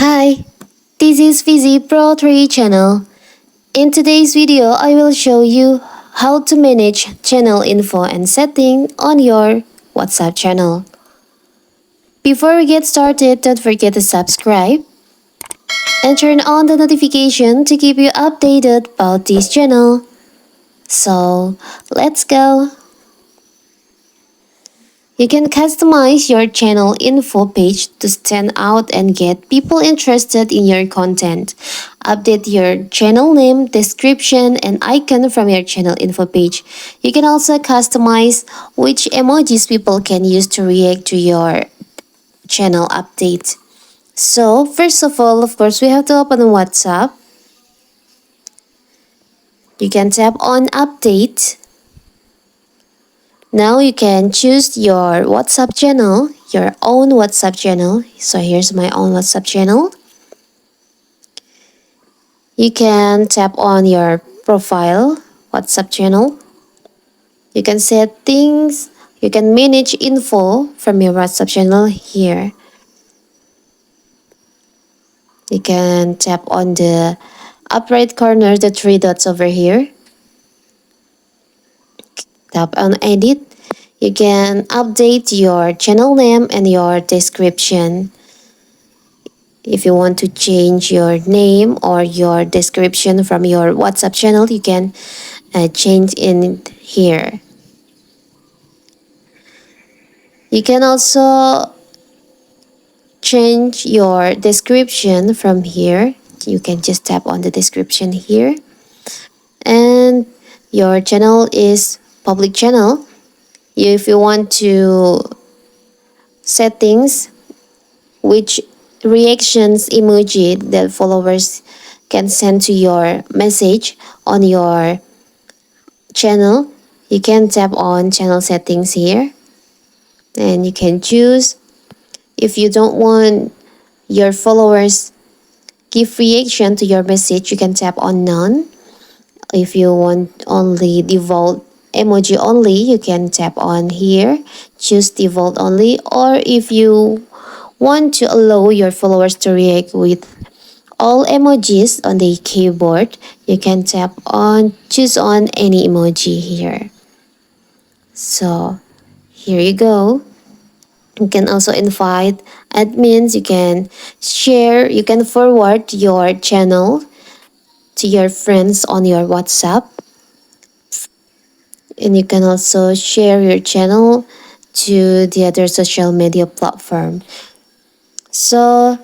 Hi, this is Fizzy Pro 3 channel. In today's video, I will show you how to manage channel info and setting on your WhatsApp channel. Before we get started, don't forget to subscribe and turn on the notification to keep you updated about this channel. So, let's go! You can customize your channel info page to stand out and get people interested in your content. Update your channel name, description, and icon from your channel info page. You can also customize which emojis people can use to react to your channel update. So, first of all, of course, we have to open WhatsApp. You can tap on Update. Now you can choose your WhatsApp channel, your own WhatsApp channel. So here's my own WhatsApp channel. You can tap on your profile WhatsApp channel. You can set things. You can manage info from your WhatsApp channel here. You can tap on the up right corner, the three dots over here. Tap on edit. You can update your channel name and your description. If you want to change your name or your description from your WhatsApp channel, you can change in here. You can also change your description from here. You can just tap on the description here. And your channel is public channel. If you want to settings which reactions emoji that followers can send to your message on your channel, you can tap on channel settings here and you can choose. If you don't want your followers give reaction to your message, you can tap on none. If you want only default emoji only, you can tap on here, choose default only. Or if you want to allow your followers to react with all emojis on the keyboard, you can tap on choose on any emoji here. So here you go. You can also invite admins. You can share, you can forward your channel to your friends on your WhatsApp. And you can also share your channel to the other social media platform. So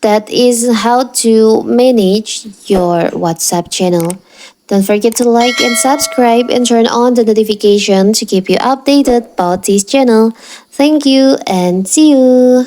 that is how to manage your WhatsApp channel. Don't forget to like and subscribe and turn on the notification to keep you updated about this channel. Thank you and see you.